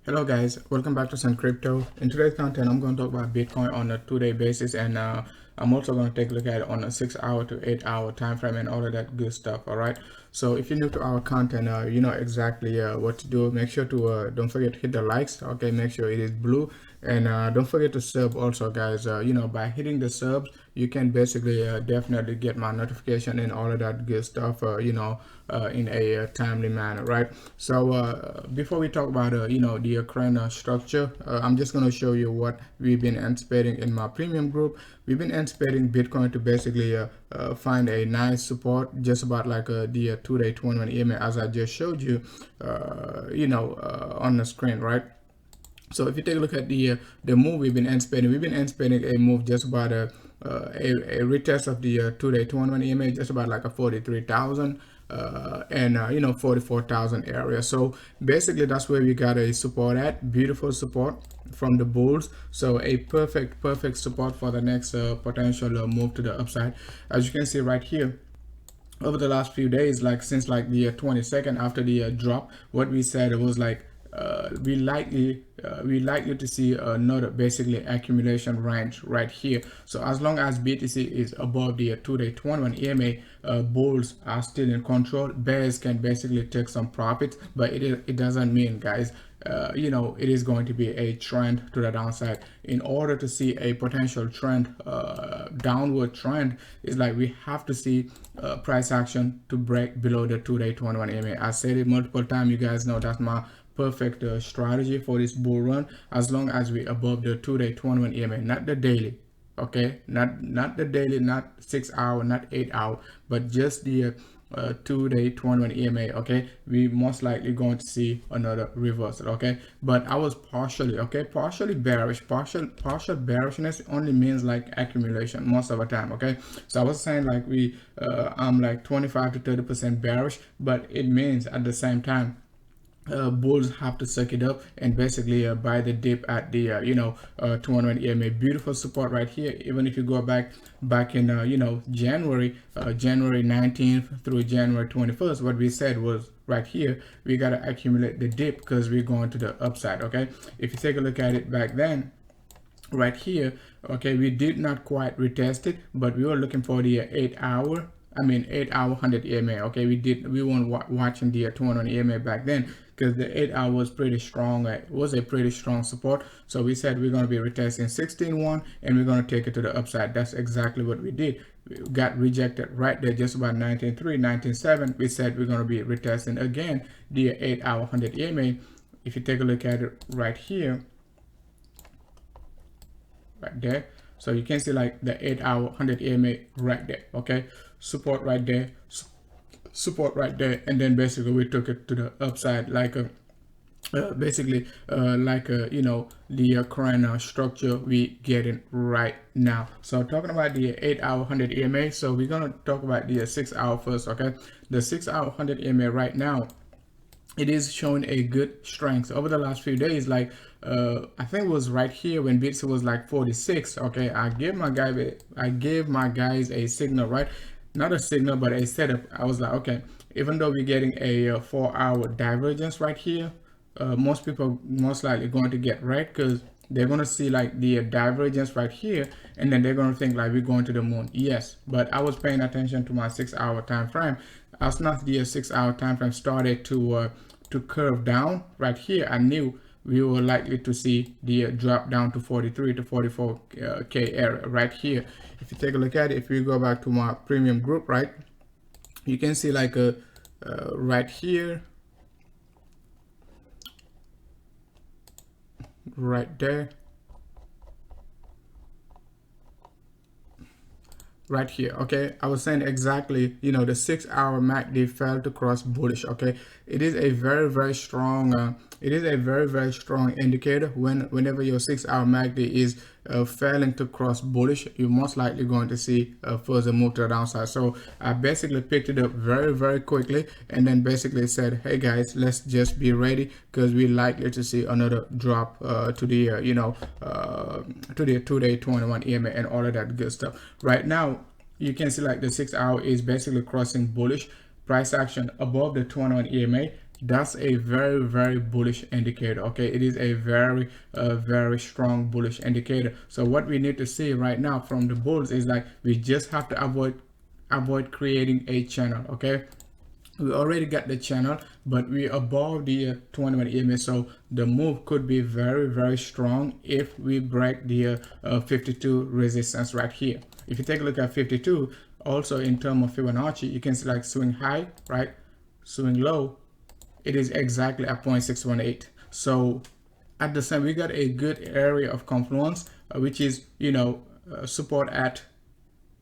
Hello guys, welcome back to Sun Crypto. In today's content, I'm going to talk about Bitcoin on a 2-day basis, and I'm also going to take a look at it on a 6-hour to 8-hour time frame and all of that good stuff. All right. So if you're new to our content, you know exactly what to do. Make sure to don't forget to hit the likes. Okay, make sure it is blue, and don't forget to sub also, guys. You know, by hitting the subs, you can basically definitely get my notification and all of that good stuff. You know, in a timely manner, right? So before we talk about you know, the current structure, I'm just going to show you what we've been anticipating in my premium group. We've been anticipating Bitcoin to basically find a nice support just about like the 2-day 21 EMA, as I just showed you, you know, on the screen, right? So if you take a look at the move we've been anticipating a move just about a retest of the 2-day 21 EMA, just about like a 43,000 and you know, 44,000 area. So basically that's where we got a support at, beautiful support from the bulls. So a perfect support for the next potential move to the upside. As you can see right here, over the last few days, like since like the 22nd after the drop, what we said, it was like we likely to see another basically accumulation range right here. So as long as BTC is above the 2-day 21 EMA, bulls are still in control. Bears can basically take some profits, but it doesn't mean, guys, you know, it is going to be a trend to the downside. In order to see a potential trend, downward trend, is like we have to see price action to break below the 2-day 21 EMA. I said it multiple times. You guys know that's my perfect strategy for this bull run, as long as we above the 2-day 21 EMA, not the daily. Okay, not the daily, not 6 hour, not 8 hour, but just the 2-day 21 EMA. Okay, we most likely going to see another reversal. Okay, but I was partially bearish. Partial bearishness only means like accumulation most of the time. Okay, so I was saying like I'm like 25 to 30% bearish, but it means at the same time bulls have to suck it up and basically buy the dip at the you know, 200 EMA. Beautiful support right here. Even if you go back in you know, January 19th through January 21st, what we said was right here, we got to accumulate the dip because we're going to the upside. Okay, if you take a look at it back then, right here, okay, we did not quite retest it, but we were looking for the 8 hour 100 EMA. Okay, we weren't watching the 200 EMA back then because the 8 hour was pretty strong. It was a pretty strong support. So we said we're going to be retesting 16.1 and we're going to take it to the upside. That's exactly what we did. We got rejected right there, just about 19.3, 19.7. We said we're going to be retesting again the 8 hour 100 EMA. If you take a look at it right here, right there, so you can see like the 8 hour 100 EMA right there. Okay, support right there, support right there, and then basically we took it to the upside like a basically like a, you know, the current structure we getting right now. So talking about the 8 hour 100 EMA, so we're gonna talk about the 6 hour first. Okay, the 6 hour 100 EMA right now, it is showing a good strength over the last few days. Like I think it was right here when BTC was like 46. Okay, I gave my guys a signal, right? Not a signal, but a setup. I was like, okay, even though we're getting a 4-hour divergence right here, most people most likely going to get right because they're going to see like the divergence right here, and then they're going to think like we're going to the moon. Yes, but I was paying attention to my 6-hour time frame. As soon as the 6-hour time frame started to curve down right here, I knew we were likely to see the drop down to 43 to 44k area right here. If you take a look at it, if we go back to my premium group, right, you can see like right here, right there, right here. Okay, I was saying exactly, you know, the 6-hour MACD failed to cross bullish. Okay, it is a very strong strong indicator. Whenever your 6-hour MACD is failing to cross bullish, you're most likely going to see a further move to the downside. So I basically picked it up very quickly and then basically said, hey guys, let's just be ready because we're likely to see another drop to the you know, to the 2-day 21 EMA and all of that good stuff. Right now you can see like the 6 hour is basically crossing bullish. Price action above the 21 EMA that's a very bullish indicator. Okay, it is a very strong bullish indicator. So what we need to see right now from the bulls is like we just have to avoid creating a channel. Okay, we already got the channel, but we're above the 21 EMA, so the move could be very strong if we break the 52 resistance right here. If you take a look at 52, also in terms of Fibonacci, you can see like swing high, right, swing low, it is exactly at 0.618. So at the same, we got a good area of confluence, which is, you know, support at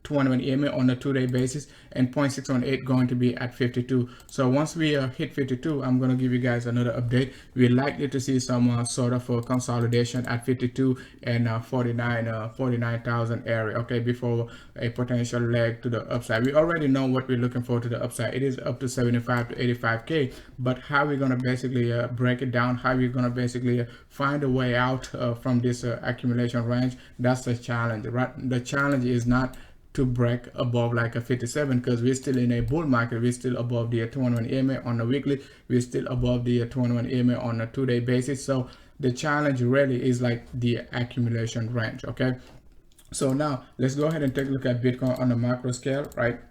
21 EMA on a 2-day basis, and 0.618 going to be at 52. So once we hit 52, I'm going to give you guys another update. We're likely to see some sort of a consolidation at 52 and 49,000 area, okay, before a potential leg to the upside. We already know what we're looking for to the upside. It is up to 75 to 85k, but how we're going to basically break it down, how we're going to basically find a way out from this accumulation range, that's the challenge, right? The challenge is not to break above like a 57, because we're still in a bull market. We're still above the 21 EMA on a weekly, we're still above the 21 EMA on a 2-day basis. So the challenge really is like the accumulation range. Okay, so now let's go ahead and take a look at Bitcoin on the macro scale, right?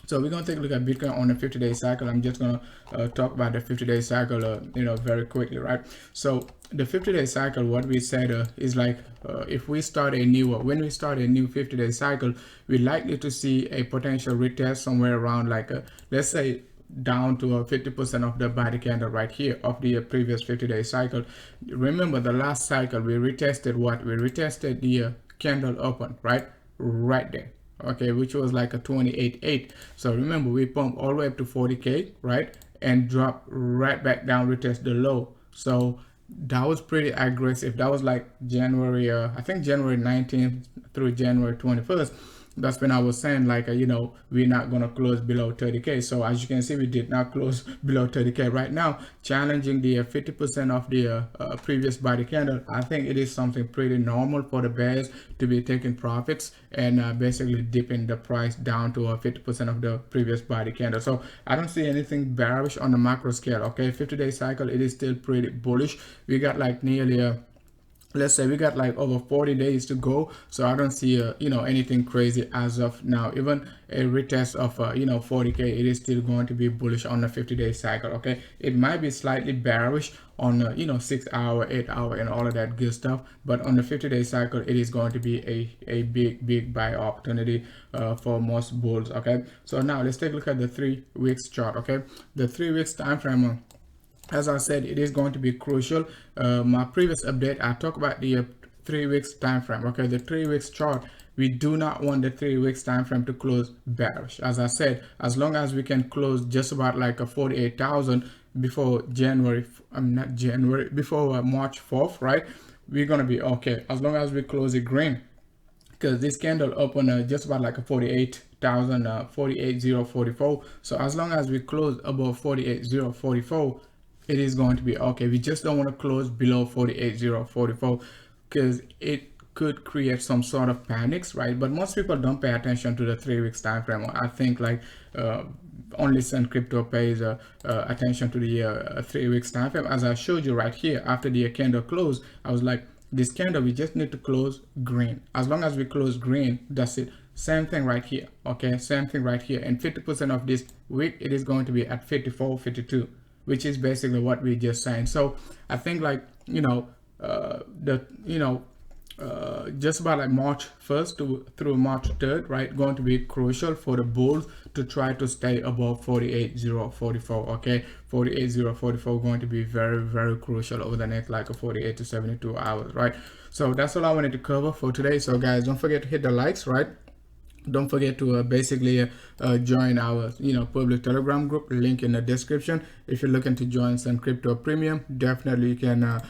So we're going to take a look at Bitcoin on a 50-day cycle. I'm just going to talk about the 50-day cycle, you know, very quickly, right? So the 50-day cycle, what we said is like, if we start a new, when we start a new 50-day cycle, we're likely to see a potential retest somewhere around like, let's say, down to 50% of the body candle right here of the previous 50-day cycle. Remember the last cycle, we retested what? We retested the candle open, right there. Okay, which was like a 28.8. So remember, we pumped all the way up to 40k, right, and dropped right back down, retest the low. So that was pretty aggressive. That was like January, I think January 19th through January 21st. That's when I was saying like, you know, we're not going to close below 30k. So as you can see, we did not close below 30k. Right now, challenging the 50% of the previous body candle, I think it is something pretty normal for the bears to be taking profits and basically dipping the price down to 50% of the previous body candle. So I don't see anything bearish on the macro scale. Okay, 50-day cycle, it is still pretty bullish. We got like nearly let's say we got like over 40 days to go, so I don't see you know, anything crazy as of now. Even a retest of you know, 40k, it is still going to be bullish on the 50-day cycle. Okay, it might be slightly bearish on you know, 6 hour, 8 hour, and all of that good stuff, but on the 50-day cycle, it is going to be a big buy opportunity for most bulls. Okay, so now let's take a look at the 3 weeks chart. Okay, the 3 weeks time frame, as I said, it is going to be crucial. My previous update, I talked about the 3 weeks time frame. Okay, the 3 weeks chart, we do not want the 3 weeks time frame to close bearish. As I said, as long as we can close just about like a 48,000 before January, not January, before March 4th, right, we're gonna be okay. As long as we close it green, because this candle opened just about like a 48,000, 48,044. So as long as we close above 48,044, it is going to be okay. We just don't want to close below 48,044 because it could create some sort of panics, right? But most people don't pay attention to the 3 weeks time frame. I think like only Sun Crypto pays attention to the 3 weeks time frame. As I showed you right here, after the candle closed, I was like, this candle, we just need to close green. As long as we close green, that's it. Same thing right here. Okay, same thing right here. And 50% of this week, it is going to be at 54, 52. Which is basically what we just saying. So I think like, you know, just about like March 1st through March 3rd, right, going to be crucial for the bulls to try to stay above 48,044. Okay, 48,044 going to be very crucial over the next like 48 to 72 hours, right? So that's all I wanted to cover for today. So guys, don't forget to hit the likes, right? Don't forget to basically join our public Telegram group, link in the description. If you're looking to join Sun Crypto Premium, definitely you can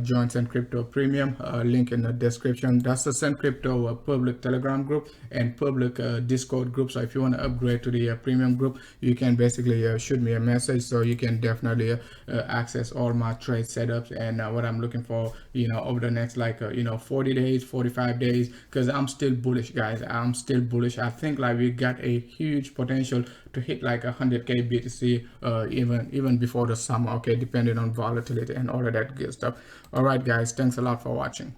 join Sun Crypto Premium, link in the description. That's the Sun Crypto public Telegram group and public Discord group. So if you want to upgrade to the premium group, you can basically shoot me a message, so you can definitely access all my trade setups and what I'm looking for over the next like 40 days, 45 days, because I'm still bullish, guys. I'm still bullish bullish. I think like we got a huge potential to hit like 100k BTC even before the summer, okay, depending on volatility and all of that good stuff. All right guys, thanks a lot for watching.